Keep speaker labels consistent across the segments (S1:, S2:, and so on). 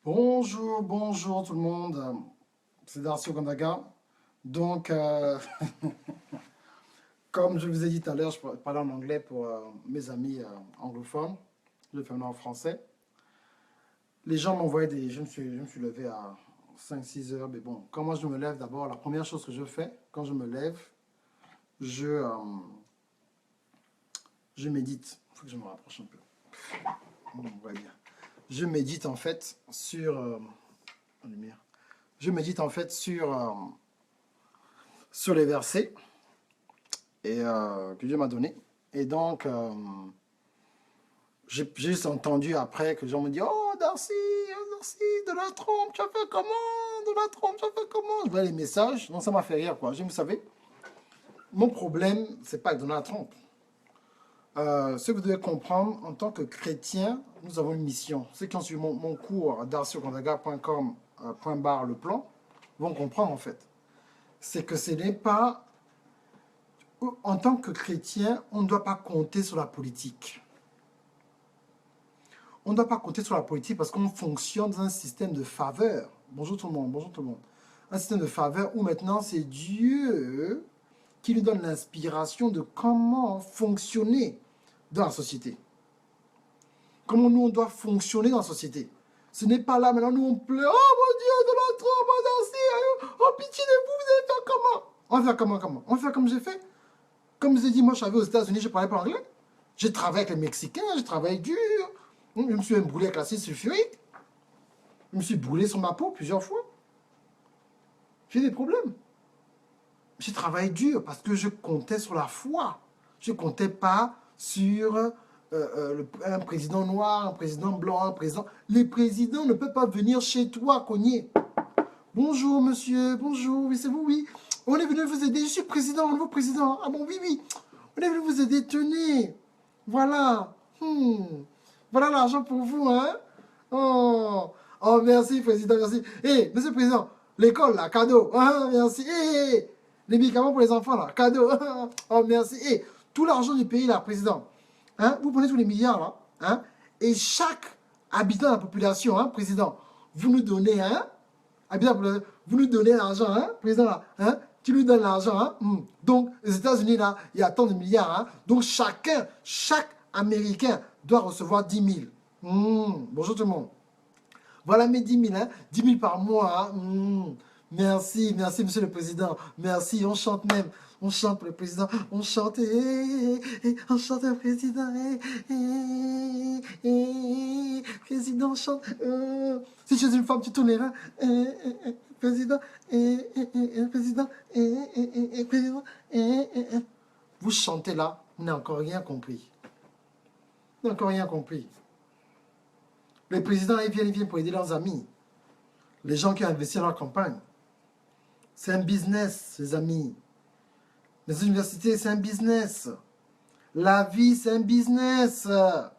S1: Bonjour, bonjour tout le monde. C'est Darcy Ogandaga. Donc, comme je vous ai dit tout à l'heure, je parlais en anglais pour mes amis anglophones. Je vais faire en français. Les gens m'envoyaient des... Je me suis levé à 5-6 heures. Mais bon, quand moi je me lève d'abord, la première chose que je fais, quand je me lève, je, euh, je médite. Il faut que je me rapproche un peu. On voit bien. Je médite en fait sur... en lumière. Je médite en fait sur les versets que Dieu m'a donné. Et donc, j'ai juste entendu après que les gens me disent: Oh, Darcy, Darcy, Donald Trump, tu as fait comment? Donald Trump, tu as fait comment? Je vois les messages, donc ça m'a fait rire, quoi. Vous savez, mon problème, c'est pas avec Donald Trump. Ce que vous devez comprendre, en tant que chrétien, nous avons une mission. Ceux qui ont suivi mon cours à darcyogandaga.com /le plan vont comprendre, en fait. C'est que ce n'est pas... En tant que chrétien, on ne doit pas compter sur la politique. On ne doit pas compter sur la politique parce qu'on fonctionne dans un système de faveur. Bonjour tout le monde, bonjour tout le monde. Un système de faveur où maintenant c'est Dieu qui nous donne l'inspiration de comment fonctionner dans la société. Comment nous on doit fonctionner dans la société. Ce n'est pas là maintenant nous on pleure: Oh mon Dieu, Donald Trump, oh pitié de vous, vous allez faire comment? On va faire comment? On va faire comme j'ai fait. Comme je vous ai dit, moi je travaillais aux États-Unis, je ne parlais pas anglais. J'ai travaillé avec les Mexicains, j'ai travaillé dur. Je me suis même brûlé avec l'acide sulfurique. Je me suis brûlé sur ma peau plusieurs fois. J'ai des problèmes. J'ai travaillé dur parce que je comptais sur la foi. Je ne comptais pas sur un président noir, un président blanc, un président... Les présidents ne peuvent pas venir chez toi cogner. Bonjour monsieur, bonjour, oui c'est vous, oui. On est venu vous aider, je suis président, nouveau président. Ah bon, oui, oui. On est venu vous aider, tenez. Voilà. Voilà l'argent pour vous, hein. Oh, oh merci, président, merci. Hé, monsieur le président, l'école, là, cadeau. Ah, merci. Hé, les médicaments pour les enfants, là, cadeau. Oh, merci. Hé, tout l'argent du pays, là, président. Hein, vous prenez tous les milliards, là. Hein, et chaque habitant de la population, hein, président, vous nous donnez, hein, vous nous donnez l'argent, hein, président, là, hein, tu nous donnes l'argent, hein. Donc, les États-Unis, là, il y a tant de milliards, hein. Donc, chaque Américain doit recevoir 10 000. Bonjour tout le monde. Voilà mes 10 000, hein. 10 000 par mois, hein. Merci, merci, monsieur le président. Merci, on chante même. On chante pour le président. On chante, on chante le président. Président, chante. Si tu es une femme, tu tournes les reins. Président, président, président. Vous chantez là, vous n'avez encore rien compris. Vous n'avez encore rien compris. Les présidents, ils viennent pour aider leurs amis. Les gens qui ont investi dans leur campagne. C'est un business, les amis. Les universités, c'est un business. La vie, c'est un business. Je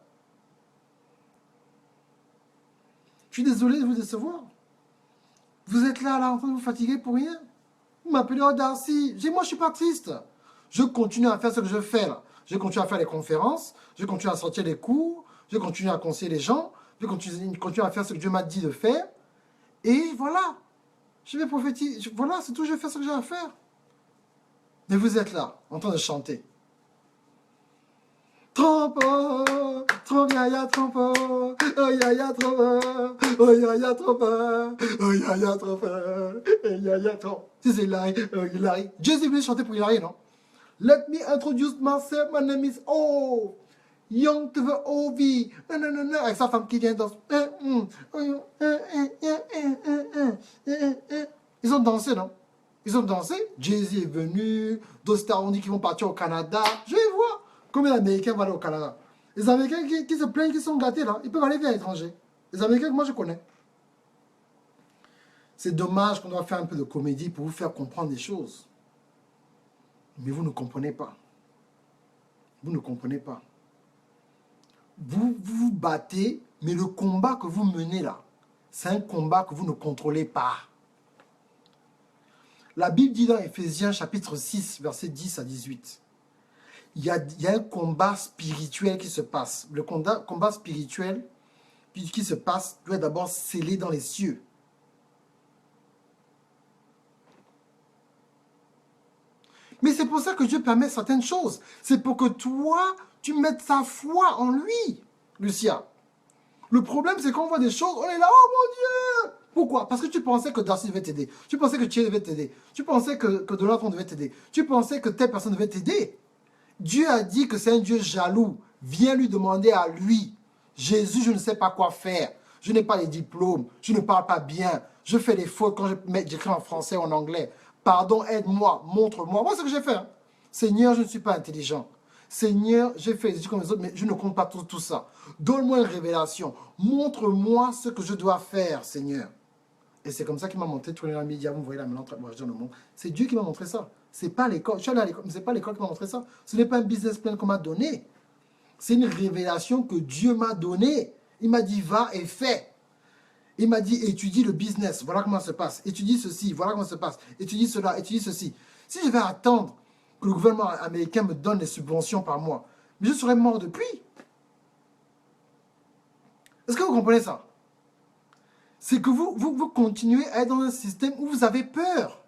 S1: suis désolé de vous décevoir. Vous êtes là, en train de vous fatiguer pour rien. Vous m'appelez Darcy. Moi, je suis pas triste. Je continue à faire ce que je fais là. Je continue à faire les conférences. Je continue à sortir les cours. Je continue à conseiller les gens. Je continue à faire ce que Dieu m'a dit de faire. Et voilà. Je vais prophétiser. Voilà, c'est tout. Je vais faire ce que j'ai à faire. Mais vous êtes là, en train de chanter. Trompe, trompe, yaya, trompe, oh yaya, trompe, oh yaya, trompe, oh yaya, trompe, oh yaya, trompe. C'est Hilary. Jay-Z voulait chanter pour Hilary, non? Let me introduce myself, my name is O. Young to the OV. Avec sa femme qui vient danser. Ils ont dansé, non? Ils ont dansé. Jay-Z est venu. D'autres stars ont dit qu'ils vont partir au Canada. Je vais voir combien d'Américains vont aller au Canada. Les Américains qui se plaignent, qui sont gâtés là, ils peuvent aller vers l'étranger. Les Américains que moi je connais. C'est dommage qu'on doit faire un peu de comédie pour vous faire comprendre des choses. Mais vous ne comprenez pas. Vous ne comprenez pas. Vous vous battez, mais le combat que vous menez là, c'est un combat que vous ne contrôlez pas. La Bible dit dans Éphésiens chapitre 6, versets 10 à 18, il y a un combat spirituel qui se passe. Le combat spirituel, qui se passe doit être d'abord scellé dans les cieux. Mais c'est pour ça que Dieu permet certaines choses. C'est pour que toi, tu mettes ta foi en lui, Lucia. Le problème, c'est qu'on voit des choses, on est là, oh mon Dieu! Pourquoi? Parce que tu pensais que Darcy devait t'aider. Tu pensais que Thierry devait t'aider. Tu pensais que Donald Trump devait t'aider. Tu pensais que telle personne devait t'aider. Dieu a dit que c'est un Dieu jaloux. Viens lui demander à lui. Jésus, je ne sais pas quoi faire. Je n'ai pas les diplômes. Je ne parle pas bien. Je fais des fautes quand j'écris en français ou en anglais. Pardon, aide-moi, montre-moi. Moi, c'est ce que j'ai fait. Hein. Seigneur, je ne suis pas intelligent. Seigneur, j'ai fait des études comme les autres, mais je ne compte pas tout ça. Donne-moi une révélation. Montre-moi ce que je dois faire, Seigneur. Et c'est comme ça qu'il m'a montré tourner dans les médias. Vous voyez là maintenant, moi je dans le monde. C'est Dieu qui m'a montré ça. C'est pas l'école. Je suis allé à l'école, mais c'est pas l'école qui m'a montré ça. Ce n'est pas un business plan qu'on m'a donné. C'est une révélation que Dieu m'a donnée. Il m'a dit, va et fais. Il m'a dit, étudie le business. Voilà comment ça se passe. Étudie ceci. Voilà comment ça se passe. Étudie cela. Étudie ceci. Si je vais attendre que le gouvernement américain me donne des subventions par mois, mais je serais mort depuis. Est-ce que vous comprenez ça? C'est que vous continuez à être dans un système où vous avez peur.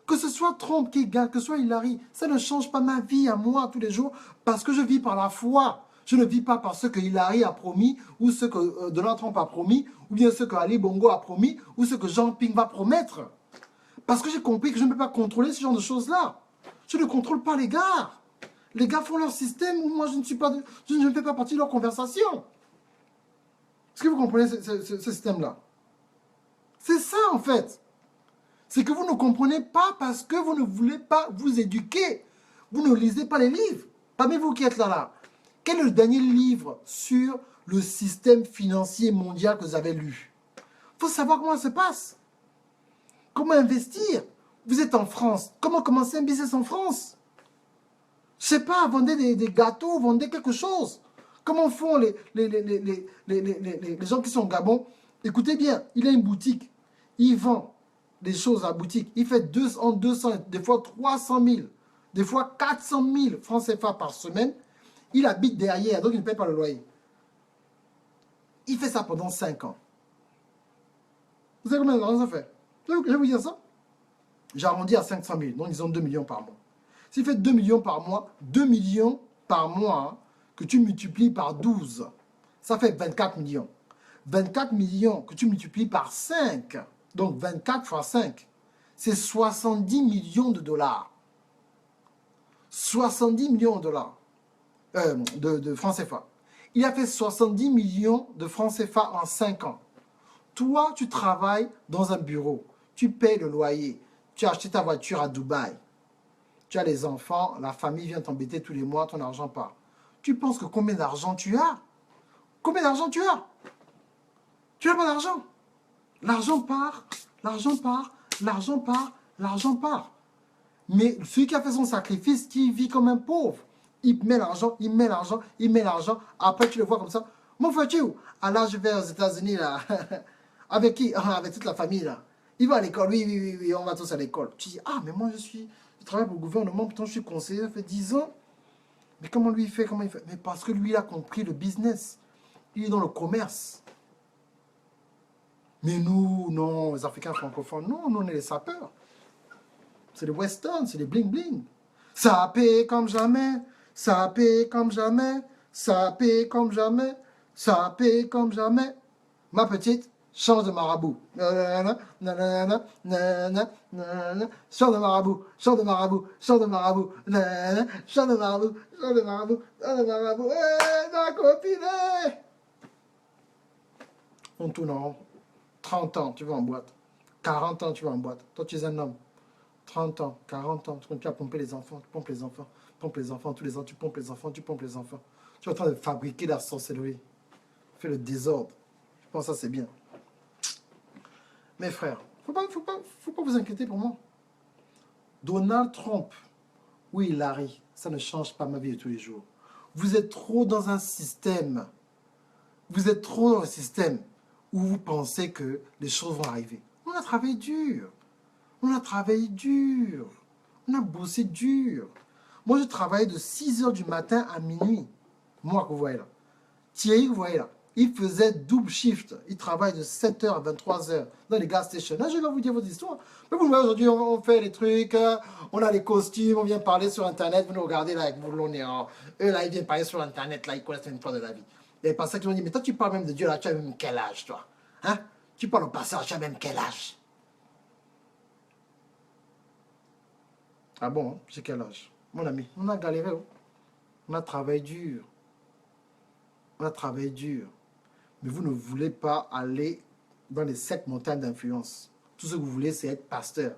S1: Que ce soit Trump qui gagne, que ce soit Hillary, ça ne change pas ma vie à moi tous les jours parce que je vis par la foi. Je ne vis pas par ce que Hillary a promis ou ce que Donald Trump a promis ou bien ce que Ali Bongo a promis ou ce que Jean Ping va promettre. Parce que j'ai compris que je ne peux pas contrôler ce genre de choses-là. Je ne contrôle pas les gars. Les gars font leur système où moi je ne fais pas partie de leur conversation. Est-ce que vous comprenez ce système-là? C'est ça en fait. C'est que vous ne comprenez pas parce que vous ne voulez pas vous éduquer. Vous ne lisez pas les livres. Parmi vous qui êtes là. Quel est le dernier livre sur le système financier mondial que vous avez lu? Il faut savoir comment ça se passe. Comment investir? Vous êtes en France. Comment commencer un business en France? Je sais pas, vendez des gâteaux, vendez quelque chose. Comment font les gens qui sont au Gabon? Écoutez bien, il a une boutique. Il vend des choses à la boutique. Il fait 200, des fois 300 000, des fois 400 000 francs CFA par semaine. Il habite derrière, donc il ne paye pas le loyer. Il fait ça pendant 5 ans. Vous savez combien d'argent ça fait? Je vais vous dire ça. J'arrondis à 500 000, donc disons 2 millions par mois. S'il fait 2 millions par mois, 2 millions par mois, que tu multiplies par 12, ça fait 24 millions. 24 millions que tu multiplies par 5, donc 24 fois 5, c'est 70 millions de dollars. 70 millions de dollars de francs CFA. Il a fait 70 millions de francs CFA en 5 ans. Toi, tu travailles dans un bureau, tu payes le loyer, tu as acheté ta voiture à Dubaï, tu as les enfants, la famille vient t'embêter tous les mois, ton argent part. Tu penses que combien d'argent tu as? Combien d'argent tu as? Tu n'as pas d'argent. L'argent part, l'argent part, l'argent part, l'argent part. Mais celui qui a fait son sacrifice, qui vit comme un pauvre, il met l'argent, il met l'argent, il met l'argent. Après, tu le vois comme ça. Mon frère, tu es où? Ah là, je vais aux États-Unis, là. Avec qui? Ah, avec toute la famille, là. Il va à l'école, oui, on va tous à l'école. Tu dis, ah, mais moi, je travaille pour le gouvernement, pourtant, je suis conseiller, ça fait 10 ans. Mais comment lui il fait? Comment il fait? Mais parce que lui, il a compris le business. Il est dans le commerce. Mais nous, non, les Africains francophones, non, nous, on est les sapeurs. C'est les Western, c'est les bling-bling. Sapé comme jamais, sapé comme jamais, sapé comme jamais, sapé comme jamais. Ma petite, change de marabout. Change de marabout, change de marabout, change de marabout, change de marabout, change de marabout, change de marabout. Ma copine! On tourne en rond. 30 ans, tu vas en boîte. 40 ans, tu vas en boîte. Toi, tu es un homme. 30 ans, 40 ans, tu continues à pomper les enfants, tu pompes les enfants, pompes les enfants, tous les ans, tu pompes les enfants, tu pompes les enfants. Tu es en train de fabriquer la sorcellerie. Tu fais le désordre. Je pense que ça, c'est bien. Mes frères, faut pas vous inquiéter pour moi. Donald Trump, oui, Larry, ça ne change pas ma vie de tous les jours. Vous êtes trop dans un système. Vous êtes trop dans un système où vous pensez que les choses vont arriver. On a travaillé dur. On a travaillé dur. On a bossé dur. Moi, je travaille de 6 h du matin à minuit. Moi, que vous voyez là. Thierry, vous voyez là. Il faisait double shift. Il travaille de 7h à 23h dans les gas stations. Là, je vais vous dire votre histoire. Mais vous voyez, aujourd'hui, on fait les trucs, on a les costumes, on vient parler sur Internet. Vous nous regardez là avec vos longs nez. Eux, là, ils viennent parler sur Internet. Là, ils connaissent même pas de la vie. Et par ça qu'ils ont dit, mais toi, tu parles même de Dieu, là, tu as même quel âge, toi? Hein? Tu parles au passage, tu as même quel âge? Ah bon, j'ai quel âge? Mon ami, on a galéré. Oh. On a travaillé dur. On a travaillé dur. Mais vous ne voulez pas aller dans les 7 montagnes d'influence. Tout ce que vous voulez, c'est être pasteur.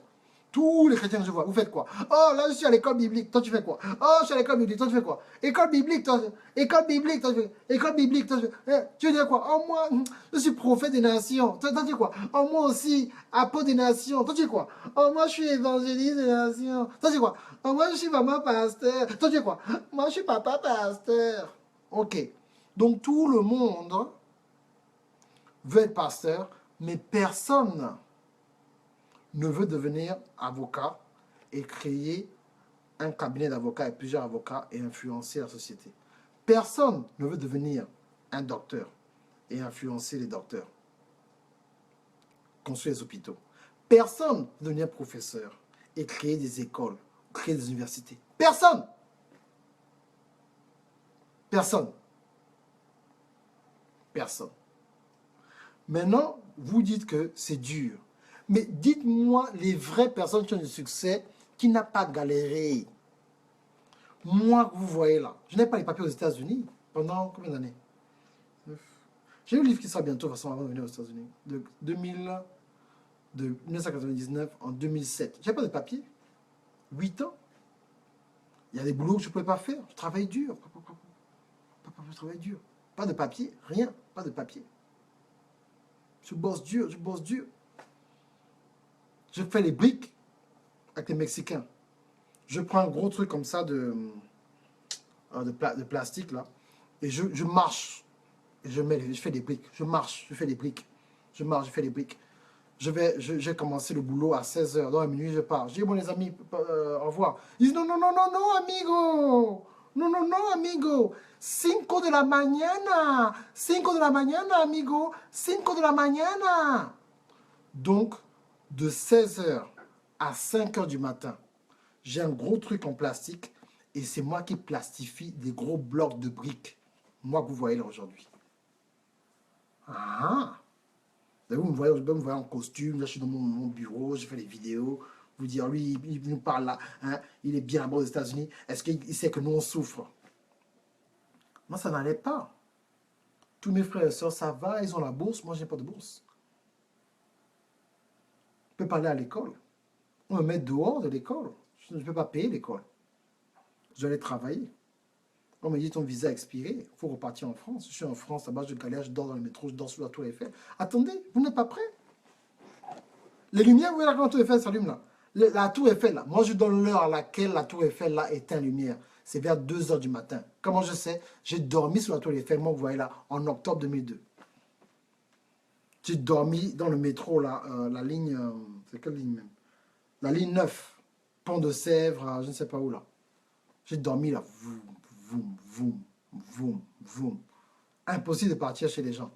S1: Tous les chrétiens que je vois, vous faites quoi? Oh, là, je suis à l'école biblique, toi, tu fais quoi? Oh, je suis à l'école biblique, toi, tu fais quoi? École biblique, toi, école biblique, toi, tu fais école biblique, toi, tu fais... tu veux dire quoi? Oh, moi, je suis prophète des nations. Toi, tu dis quoi? Oh, moi aussi, apôtre des nations. Toi, tu dis quoi? Oh, moi, je suis évangéliste des nations. Toi, tu dis quoi? Oh, moi, je suis maman pasteur. Toi, tu dis quoi? Moi, je suis papa pasteur. Ok. Donc, tout le monde veut être pasteur, mais personne ne veut devenir avocat et créer un cabinet d'avocats et plusieurs avocats et influencer la société. Personne ne veut devenir un docteur et influencer les docteurs, construire les hôpitaux. Personne ne veut devenir professeur et créer des écoles, créer des universités. Personne. Personne. Personne. Maintenant, vous dites que c'est dur. Mais dites-moi les vraies personnes qui ont du succès, qui n'ont pas galéré. Moi, vous voyez là, je n'ai pas les papiers aux États-Unis pendant combien d'années? J'ai eu le livre qui sera bientôt, de toute façon, avant de venir aux États-Unis. De 1999 en 2007. Je n'ai pas de papiers. 8 ans. Il y a des boulots que je ne pouvais pas faire. Je travaille dur. Je travaille dur. Pas de papier, rien. Pas de papier. Je bosse dur, je bosse dur. Je fais les briques avec les Mexicains. Je prends un gros truc comme ça de plastique là. Et je marche. Et je fais des briques. Je marche, je fais des briques. Je marche, je fais des briques. J'ai commencé le boulot à 16h. Dans la minuit, je pars. Je dis, bon les amis, au revoir. Ils disent, non, non, non, non, non, amigo. Non, non, non, amigo. 5 de la mañana. 5 de la mañana, amigo. 5 de la mañana. Donc, de 16h à 5h du matin, j'ai un gros truc en plastique et c'est moi qui plastifie des gros blocs de briques. Moi que vous voyez là aujourd'hui. Ah! Vous me voyez en costume, là je suis dans mon bureau, je fais des vidéos. Vous dire, lui, il nous parle là, hein, il est bien là-bas aux États-Unis. Est-ce qu'il sait que nous on souffre? Moi, ça n'allait pas. Tous mes frères et sœurs, ça va, ils ont la bourse, moi, je n'ai pas de bourse. Je ne peux pas aller à l'école. On me met dehors de l'école. Je ne peux pas payer l'école. Je dois aller travailler. On me dit ton visa a expiré, il faut repartir en France. Je suis en France, là-bas, je galère, je dors dans le métro, je dors sous la tour Eiffel. Attendez, vous n'êtes pas prêts? Les lumières, vous voyez là quand la tour Eiffel s'allume là. La tour Eiffel là, moi je donne l'heure à laquelle la tour Eiffel là éteint lumière. C'est vers 2h du matin. Comment je sais? J'ai dormi sur la tour Eiffel, moi vous voyez là, en octobre 2002. J'ai dormi dans le métro là, la ligne, c'est quelle ligne même? La ligne 9, Pont de Sèvres, je ne sais pas où là. J'ai dormi là, voum, voum, voum, voum, voum. Impossible de partir chez les gens.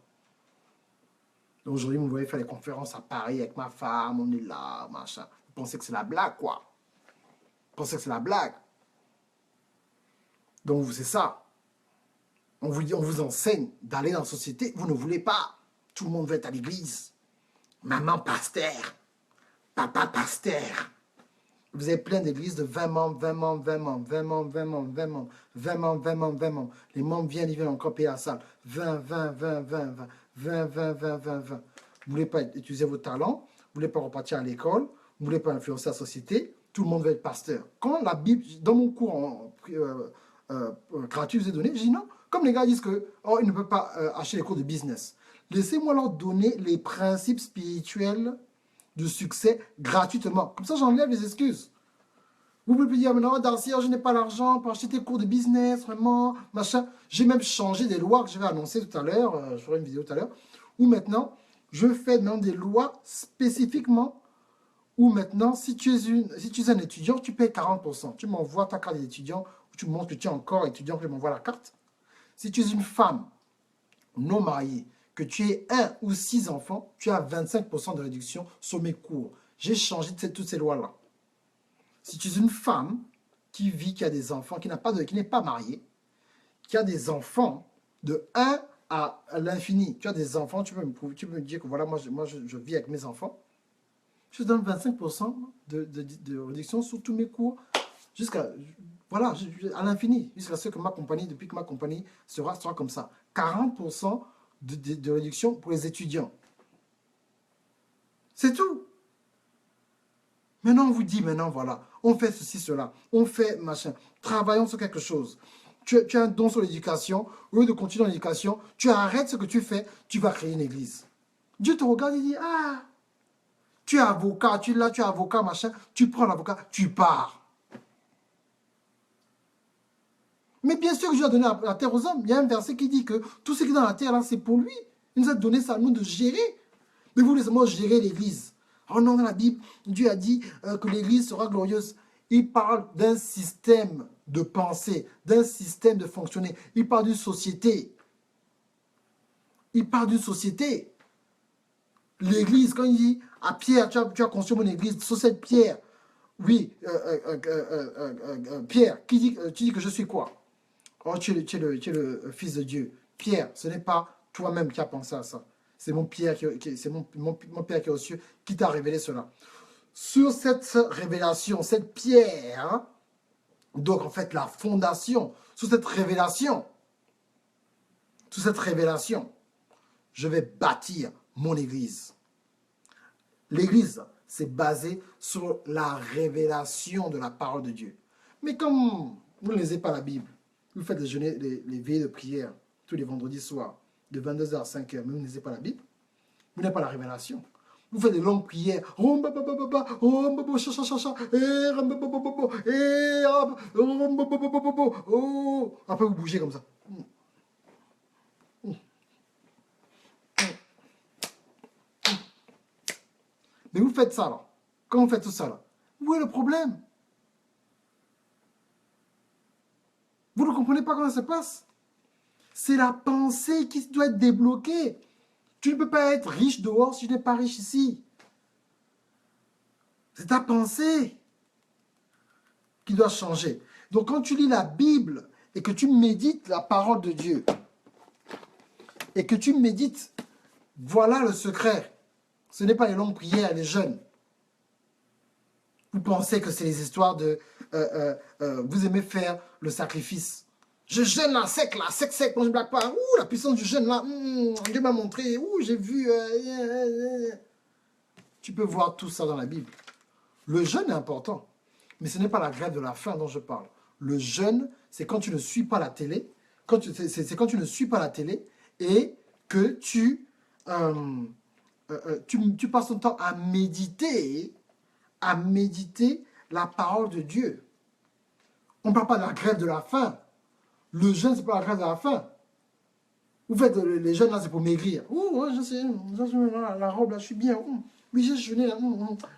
S1: Donc aujourd'hui, vous voyez faire des conférences à Paris avec ma femme, on est là, machin. Vous pensez que c'est la blague, quoi. Vous pensez que c'est la blague. Donc c'est ça. On vous enseigne d'aller dans la société, vous ne voulez pas. Tout le monde veut être à l'église. Maman pasteur, papa pasteur. Vous avez plein d'églises de 20 membres, 20 membres, 20 membres, 20 membres, 20 membres, 20 membres, 20 membres, 20 membres, 20 membres. Les membres viennent, ils viennent encore payer la salle. 20, 20, 20, 20, 20, 20, 20, 20, 20, 20. Vous ne voulez pas utiliser vos talents, vous ne voulez pas repartir à l'école, vous ne voulez pas influencer la société, tout le monde veut être pasteur. Quand la Bible, dans mon cours gratuit, je vous ai donné, je dis non. Comme les gars disent que oh, ils ne peuvent pas acheter les cours de business. Laissez-moi leur donner les principes spirituels de succès gratuitement. Comme ça, j'enlève les excuses. Vous pouvez plus dire, mais non, Darcy, je n'ai pas l'argent pour acheter tes cours de business, vraiment, machin. J'ai même changé des lois que je vais annoncer tout à l'heure, je ferai une vidéo tout à l'heure, où maintenant, je fais maintenant des lois spécifiquement, où maintenant, si tu es un étudiant, tu payes 40%. Tu m'envoies ta carte d'étudiant, où tu montres que tu es encore étudiant, que je m'envoie la carte. Si tu es une femme, non marié, que tu aies 1 ou 6 enfants, tu as 25% de réduction sur mes cours. J'ai changé toutes ces lois-là. Si tu es une femme qui vit, qui a des enfants, qui n'est pas mariée, qui a des enfants de 1 à l'infini, tu as des enfants, tu peux me dire que voilà, moi je vis avec mes enfants, je te donne 25% de réduction sur tous mes cours jusqu'à voilà, à l'infini, jusqu'à ce que ma compagnie, depuis que ma compagnie sera comme ça. 40% de réduction pour les étudiants. C'est tout. Maintenant, on vous dit, maintenant, voilà, on fait ceci, cela, on fait machin, travaillons sur quelque chose. Tu as un don sur l'éducation, au lieu de continuer dans l'éducation, tu arrêtes ce que tu fais, tu vas créer une église. Dieu te regarde et dit, ah, tu es avocat, tu es avocat, machin, tu prends l'avocat, tu pars. Mais bien sûr que Dieu a donné la terre aux hommes. Il y a un verset qui dit que tout ce qui est dans la terre, là, c'est pour lui. Il nous a donné ça à nous de gérer. Mais vous laissez-moi gérer l'église. Oh non, dans la Bible, Dieu a dit que l'église sera glorieuse. Il parle d'un système de pensée, d'un système de fonctionner. Il parle d'une société. Il parle d'une société. L'église, quand il dit à Pierre, tu as construit mon église, sur cette pierre, oui, Pierre, tu dis que je suis quoi? Oh, tu es le Fils de Dieu. Pierre, ce n'est pas toi-même qui as pensé à ça. C'est mon Père mon Père qui est aux cieux qui t'a révélé cela. Sur cette révélation, cette pierre, donc en fait la fondation, sur cette révélation, je vais bâtir mon église. L'église, c'est basé sur la révélation de la parole de Dieu. Mais comme vous ne lisez pas la Bible, vous faites les veillées de prière tous les vendredis soirs, de 22h à 5h, mais vous ne lisez pas la Bible, vous n'avez pas la révélation. Vous faites des longues prières. Après, vous bougez comme ça. Mais vous faites ça, là. Quand vous faites tout ça, là, où est le problème? Vous ne comprenez pas comment ça se passe? C'est la pensée qui doit être débloquée. Tu ne peux pas être riche dehors si tu n'es pas riche ici. C'est ta pensée qui doit changer. Donc quand tu lis la Bible et que tu médites la parole de Dieu, et que tu médites, voilà le secret. Ce n'est pas les longues prières, les jeûnes. Vous pensez que c'est les histoires de... vous aimez faire le sacrifice. Je jeûne sec, moi je ne blague pas. Ouh, la puissance du jeûne, là, Dieu m'a montré. Ouh, j'ai vu... Tu peux voir tout ça dans la Bible. Le jeûne est important, mais ce n'est pas la grève de la faim dont je parle. Le jeûne, c'est quand tu ne suis pas la télé, c'est quand tu ne suis pas la télé et que tu passes ton temps à méditer la parole de Dieu. On ne parle pas de la grève de la faim. Le jeûne, ce n'est pas la grève de la faim. Vous faites les jeûnes là, c'est pour maigrir. Ouh, je sais, la robe là, je suis bien. Oui, j'ai jeûné là.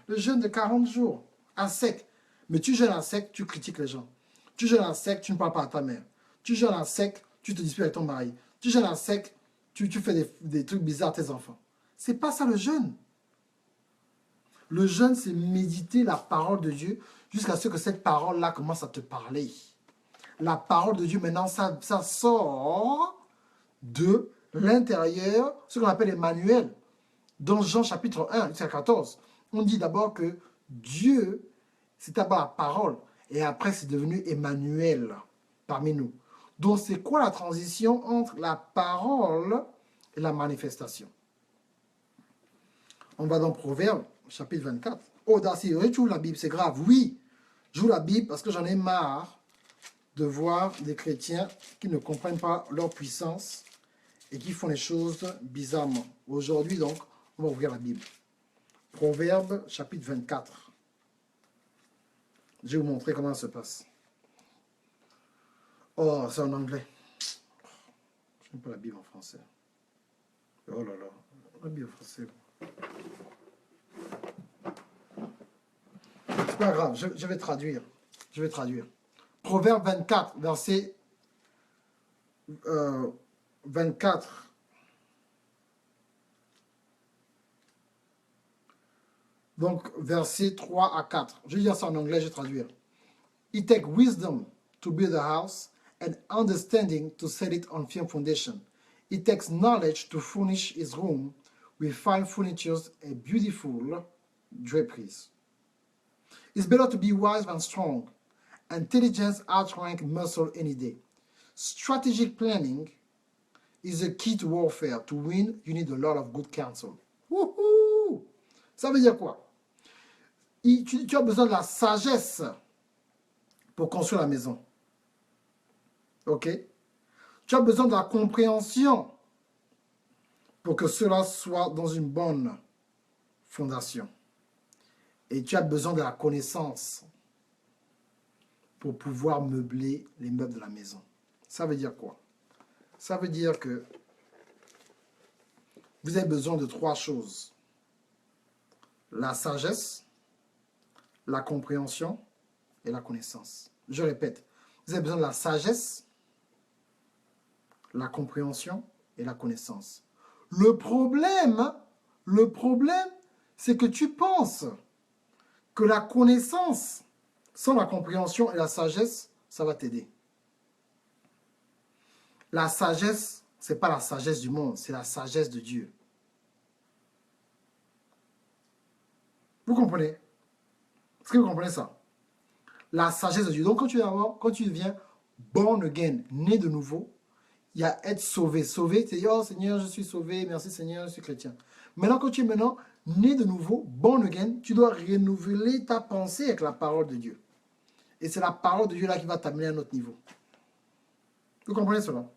S1: Le jeûne de 40 jours, à sec. Mais tu jeûnes à sec, tu critiques les gens. Tu jeûnes à sec, tu ne parles pas à ta mère. Tu jeûnes à sec, tu te disputes avec ton mari. Tu jeûnes à sec, tu fais des trucs bizarres à tes enfants. C'est pas ça le jeûne. Le jeûne, c'est méditer la parole de Dieu jusqu'à ce que cette parole-là commence à te parler. La parole de Dieu, maintenant, ça sort de l'intérieur, ce qu'on appelle Emmanuel. Dans Jean chapitre 1, jusqu'à 14, on dit d'abord que Dieu, c'est d'abord la parole, et après c'est devenu Emmanuel parmi nous. Donc c'est quoi la transition entre la parole et la manifestation? On va dans Proverbe, chapitre 24. Oh, Darcy, tu ouvres la Bible, c'est grave. Oui, j'ouvre la Bible parce que j'en ai marre de voir des chrétiens qui ne comprennent pas leur puissance et qui font les choses bizarrement. Aujourd'hui, donc, on va ouvrir la Bible. Proverbe, chapitre 24. Je vais vous montrer comment ça se passe. Oh, c'est en anglais. Je n'aime pas la Bible en français. Oh là là, la Bible en français. C'est pas grave, je vais traduire. Je vais traduire. Proverbe 24, verset 24 Donc, versets 3 à 4. Je vais dire ça en anglais, je vais traduire. It takes wisdom to build a house and understanding to set it on firm foundation. It takes knowledge to furnish his room with fine furniture and beautiful draperies. It's better to be wise than strong. Intelligence outranks muscle any day. Strategic planning is the key to warfare. To win, you need a lot of good counsel. Wouhou! Ça veut dire quoi? Tu as besoin de la sagesse pour construire la maison. Ok? Tu as besoin de la compréhension pour que cela soit dans une bonne fondation. Et tu as besoin de la connaissance pour pouvoir meubler les meubles de la maison. Ça veut dire quoi? Ça veut dire que vous avez besoin de 3 choses. La sagesse, la compréhension et la connaissance. Je répète, vous avez besoin de la sagesse, la compréhension et la connaissance. Le problème, c'est que tu penses que la connaissance, sans la compréhension et la sagesse, ça va t'aider. La sagesse, ce n'est pas la sagesse du monde, c'est la sagesse de Dieu. Vous comprenez? Est-ce que vous comprenez ça? La sagesse de Dieu. Donc, quand tu deviens born again, né de nouveau, il y a être sauvé. Sauvé, c'est dire, oh Seigneur, je suis sauvé, merci Seigneur, je suis chrétien. Maintenant, quand tu es né de nouveau, born again, tu dois renouveler ta pensée avec la parole de Dieu. Et c'est la parole de Dieu là qui va t'amener à un autre niveau. Vous comprenez cela?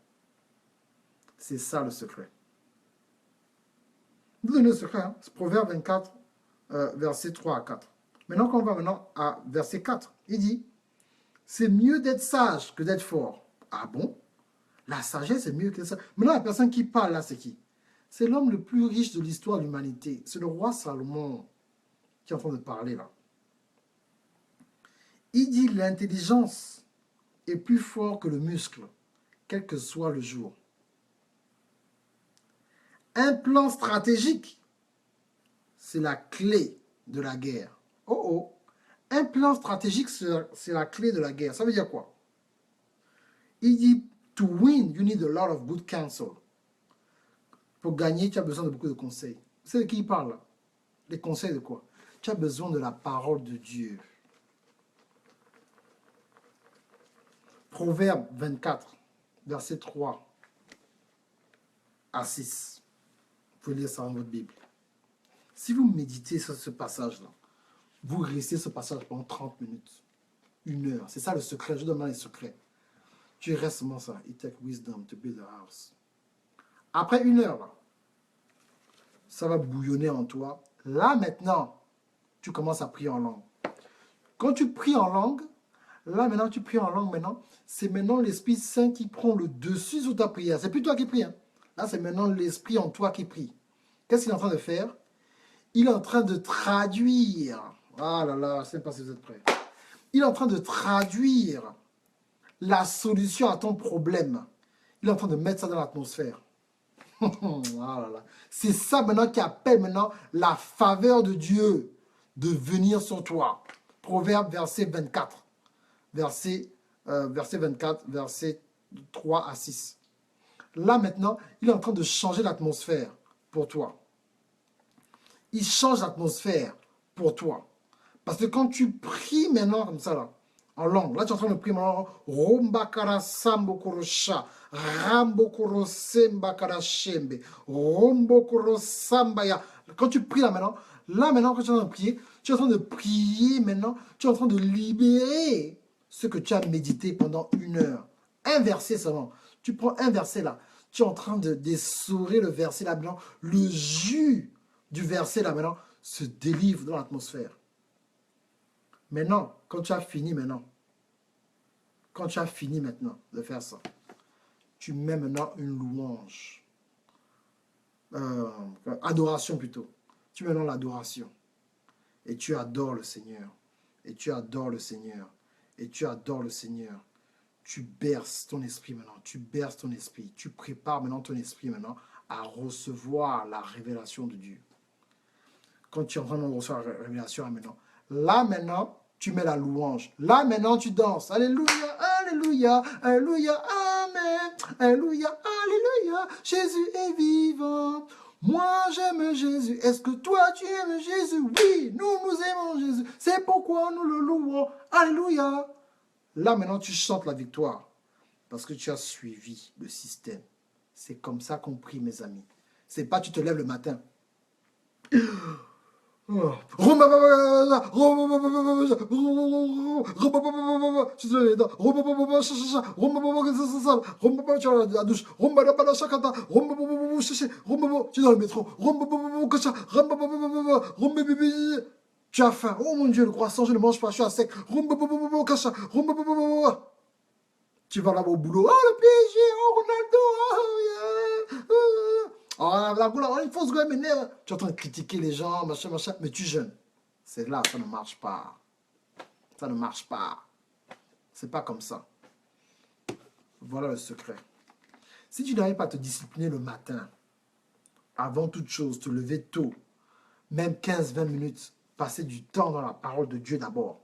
S1: C'est ça le secret. Vous donnez le secret, hein? C'est Proverbe 24, versets 3 à 4. Maintenant, quand on va maintenant à verset 4, il dit, c'est mieux d'être sage que d'être fort. Ah bon? La sagesse est mieux que ça. Maintenant, la personne qui parle là, c'est qui? C'est l'homme le plus riche de l'histoire de l'humanité. C'est le roi Salomon qui est en train de parler là. Il dit, l'intelligence est plus forte que le muscle, quel que soit le jour. Un plan stratégique, c'est la clé de la guerre. Oh oh, un plan stratégique, c'est la clé de la guerre. Ça veut dire quoi? Il dit, to win, you need a lot of good counsel. Pour gagner, tu as besoin de beaucoup de conseils. Vous savez de qui il parle là? Les conseils de quoi? Tu as besoin de la parole de Dieu. Proverbe 24, verset 3 à 6. Vous pouvez lire ça dans votre Bible. Si vous méditez sur ce passage-là, vous restez ce passage pendant 30 minutes, 1 heure. C'est ça le secret. Je donne les secrets. Tu restes seulement ça. It takes wisdom to build a house. Après 1 heure, là, ça va bouillonner en toi. Là, maintenant, tu commences à prier en langue. Quand tu pries en langue, là, maintenant, tu pries en langue, maintenant, c'est maintenant l'Esprit Saint qui prend le dessus sur ta prière. C'est plus toi qui pries. Hein. Là, c'est maintenant l'Esprit en toi qui prie. Qu'est-ce qu'il est en train de faire? Il est en train de traduire. Ah là là, je ne sais pas si vous êtes prêts. Il est en train de traduire la solution à ton problème. Il est en train de mettre ça dans l'atmosphère. Ah là là. C'est ça maintenant qui appelle maintenant la faveur de Dieu de venir sur toi. Proverbe verset 24. Verset 24, verset 3 à 6. Là maintenant, il est en train de changer l'atmosphère pour toi. Il change l'atmosphère pour toi. Parce que quand tu pries maintenant comme ça, là, en langue, là tu es en train de prier maintenant, Rombakara Sambokorosha, Rambokoro Sembakara Shembe, Rombokoro Sambaya. Quand tu pries là maintenant, quand tu es en train de prier, tu es en train de prier maintenant, tu es en train de libérer ce que tu as médité pendant 1 heure. Un verset seulement. Tu prends un verset là, tu es en train de d'essorer le verset là maintenant, le jus du verset là maintenant se délivre dans l'atmosphère. Maintenant, quand tu as fini maintenant de faire ça, tu mets maintenant une louange, adoration plutôt. Tu mets maintenant l'adoration et tu adores le Seigneur, et tu adores le Seigneur, et tu adores le Seigneur. Tu berces ton esprit maintenant, tu berces ton esprit, tu prépares maintenant ton esprit maintenant à recevoir la révélation de Dieu. quand tu es en train de recevoir la révélation, là maintenant. Là maintenant, tu mets la louange. Là maintenant, tu danses. Alléluia, alléluia, alléluia, amen. Alléluia, alléluia, Jésus est vivant. Moi j'aime Jésus. Est-ce que toi tu aimes Jésus? Oui, nous aimons Jésus. C'est pourquoi nous le louons. Alléluia. Là maintenant, tu chantes la victoire. Parce que tu as suivi le système. C'est comme ça qu'on prie, mes amis. C'est pas tu te lèves le matin. Tu as faim. Oh mon Dieu, le croissant, je ne mange pas, je suis à sec. Tu vas là-bas au boulot. Oh, le PSG, oh, Ronaldo. Oh, la goule, il faut se gagner. Tu es en train de critiquer les gens, machin, machin, mais tu jeûnes. C'est là, ça ne marche pas. Ça ne marche pas. C'est pas comme ça. Voilà le secret. Si tu n'arrives pas à te discipliner le matin, avant toute chose, te lever tôt, même 15-20 minutes, passer du temps dans la parole de Dieu d'abord.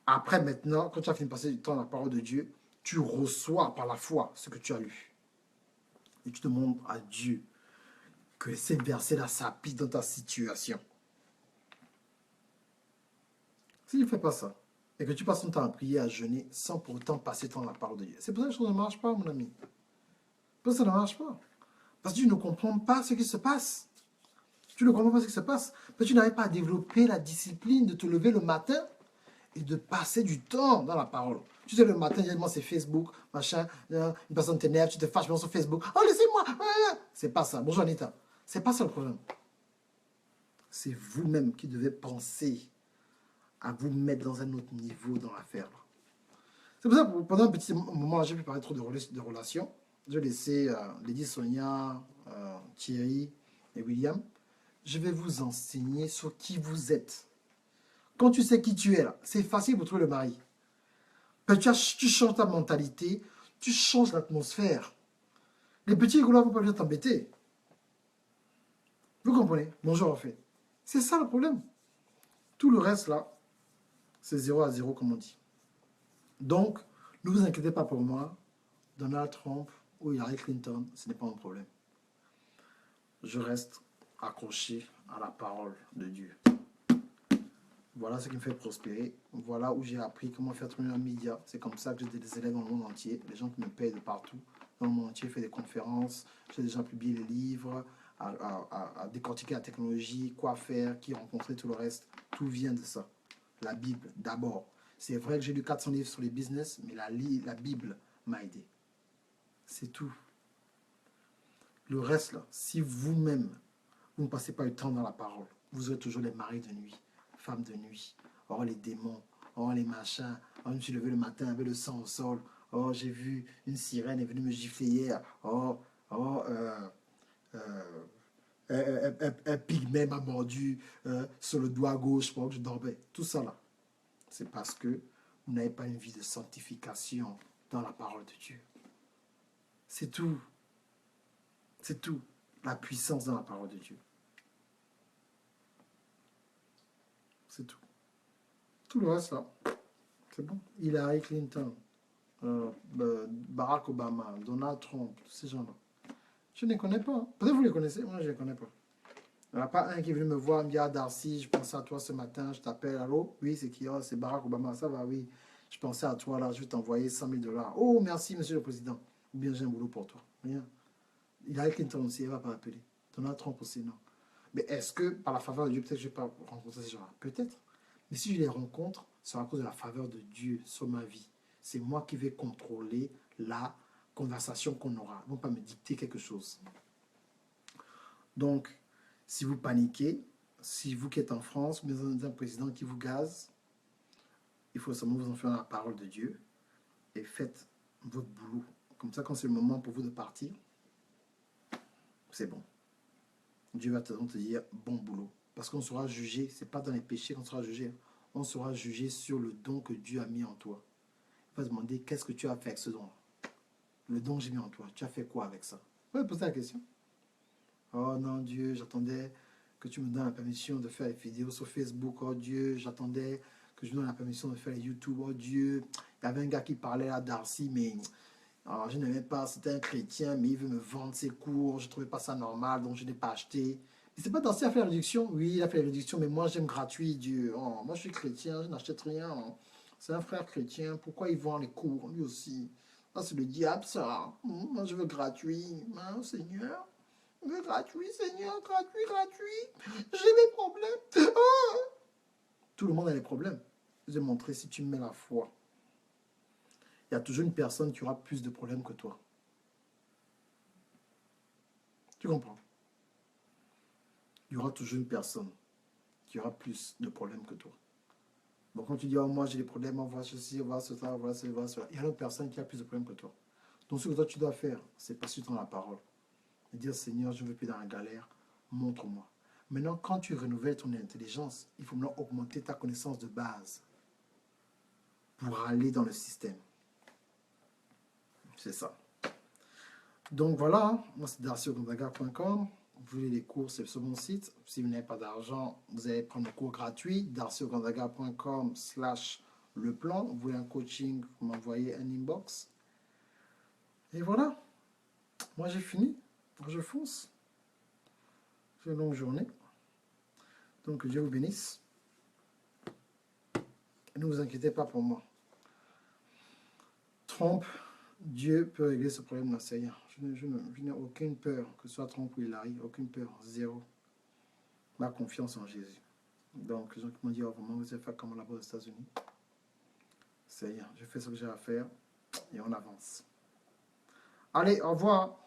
S1: Après, maintenant, quand tu as fini de passer du temps dans la parole de Dieu, tu reçois par la foi ce que tu as lu. Et tu demandes à Dieu que ces versets-là s'appliquent dans ta situation. Si tu ne fais pas ça, et que tu passes ton temps à prier, à jeûner, sans pour autant passer ton temps dans la parole de Dieu, c'est pour ça que ça ne marche pas, mon ami. Pour ça, ça ne marche pas. Parce que tu ne comprends pas ce qui se passe. Tu ne comprends pas ce qui se passe. Parce que tu n'arrives pas à développer la discipline de te lever le matin et de passer du temps dans la parole. Tu sais, le matin, généralement, c'est Facebook, machin, une personne t'énerve, tu te fâches sur Facebook. Oh, laissez-moi. C'est pas ça. Bonjour, Anita. C'est pas ça le problème. C'est vous-même qui devez penser à vous mettre dans un autre niveau dans l'affaire. C'est pour ça que pendant un petit moment, j'ai pu parler trop de relations. Je vais laisser Lady Sonia, Thierry et William. Je vais vous enseigner sur qui vous êtes. Quand tu sais qui tu es, là, c'est facile pour trouver le mari. Tu changes ta mentalité, tu changes l'atmosphère. Les petits gars ne vont pas venir t'embêter. Vous comprenez? Bonjour en fait. C'est ça le problème. Tout le reste là, c'est 0 à 0 comme on dit. Donc, ne vous inquiétez pas pour moi. Donald Trump ou Hillary Clinton, ce n'est pas un problème. Je reste accroché à la parole de Dieu. Voilà ce qui me fait prospérer. Voilà où j'ai appris comment faire tourner un média. C'est comme ça que j'ai des élèves dans le monde entier. Les gens qui me payent de partout dans le monde entier. Je fais des conférences. J'ai déjà publié les livres, à décortiquer la technologie, quoi faire, qui rencontrer, tout le reste. Tout vient de ça. La Bible, d'abord. C'est vrai que j'ai lu 400 livres sur les business, mais la Bible m'a aidé. C'est tout. Le reste, là, si vous-même, vous ne passez pas le temps dans la parole, vous aurez toujours les maris de nuit, femmes de nuit, oh les démons, oh les machins, oh je me suis levé le matin avec le sang au sol, oh j'ai vu une sirène est venue me gifler hier, un pygmée m'a mordu sur le doigt gauche pendant que je dormais. Tout ça là, c'est parce que vous n'avez pas une vie de sanctification dans la parole de Dieu. C'est tout. C'est tout. La puissance dans la parole de Dieu. C'est tout. Tout le reste là, c'est bon. Hillary Clinton, Barack Obama, Donald Trump, tous ces gens-là. Je ne les connais pas. Peut-être que vous les connaissez, moi je ne les connais pas. Il n'y en a pas un qui est venu me voir, me dire, ah, Darcy, je pensais à toi ce matin, je t'appelle, allô? Oui, c'est qui? Oh, c'est Barack Obama, ça va, oui. Je pensais à toi, là, je vais t'envoyer 100 000 dollars. Oh, merci, monsieur le président. Ou bien j'ai un boulot pour toi. Rien. Hillary Clinton aussi, elle ne va pas appeler. Donald Trump aussi, non. Mais est-ce que, par la faveur de Dieu, peut-être que je ne vais pas rencontrer ces gens-là? Peut-être. Mais si je les rencontre, c'est à cause de la faveur de Dieu sur ma vie. C'est moi qui vais contrôler la conversation qu'on aura. Ils ne vont pas me dicter quelque chose. Donc, si vous paniquez, si vous qui êtes en France, vous avez un président qui vous gaze, il faut seulement vous en faire la parole de Dieu et faites votre boulot. Comme ça, quand c'est le moment pour vous de partir, c'est bon. Dieu va te dire bon boulot. Parce qu'on sera jugé, ce n'est pas dans les péchés qu'on sera jugé. On sera jugé sur le don que Dieu a mis en toi. Il va se demander qu'est-ce que tu as fait avec ce don. Le don que j'ai mis en toi, tu as fait quoi avec ça? Vous pouvez poser la question. Oh non, Dieu, j'attendais que tu me donnes la permission de faire les vidéos sur Facebook. Oh Dieu, j'attendais que je me donne la permission de faire les YouTube. Oh Dieu, il y avait un gars qui parlait à Darcy, mais je n'aimais pas, c'était un chrétien, mais il veut me vendre ses cours. Je ne trouvais pas ça normal, donc je n'ai pas acheté. Mais c'est pas Darcy a fait la réduction. Oui, il a fait la réduction, mais moi j'aime gratuit, Dieu. Oh, moi je suis chrétien, je n'achète rien. Oh. C'est un frère chrétien, pourquoi il vend les cours, lui aussi? Ah, c'est le diable, ça. Moi je veux gratuit. Hein, Seigneur. Mais gratuit, Seigneur, gratuit, gratuit. J'ai mes problèmes. Ah. Tout le monde a des problèmes. Je vais montrer si tu mets la foi. Il y a toujours une personne qui aura plus de problèmes que toi. Tu comprends? Il y aura toujours une personne qui aura plus de problèmes que toi. Bon, quand tu dis, oh, moi j'ai des problèmes, on voit ceci, on voit cela, on voit cela, on voit cela. Il y a une autre personne qui a plus de problèmes que toi. Donc, ce que toi tu dois faire, c'est passer dans la parole. Et dire, Seigneur, je ne veux plus dans la galère, montre-moi. Maintenant, quand tu renouvelles ton intelligence, il faut maintenant augmenter ta connaissance de base pour aller dans le système. C'est ça. Donc voilà, moi c'est darcyogonzaga.com. Vous voulez les cours, c'est sur mon site. Si vous n'avez pas d'argent, vous allez prendre le cours gratuit, darcyogonzaga.com/le plan. Vous voulez un coaching, vous m'envoyez un inbox. Et voilà, moi j'ai fini. Je fonce. C'est une longue journée. Donc Dieu vous bénisse. Ne vous inquiétez pas pour moi. Trompe, Dieu peut régler ce problème-là, Seigneur. Je n'ai aucune peur, que ce soit Trump ou Hillary, aucune peur, zéro. Ma confiance en Jésus. Donc, les gens qui m'ont dit, oh, vraiment, vous allez faire comme là-bas aux États-Unis. Seigneur, je fais ce que j'ai à faire et on avance. Allez, au revoir.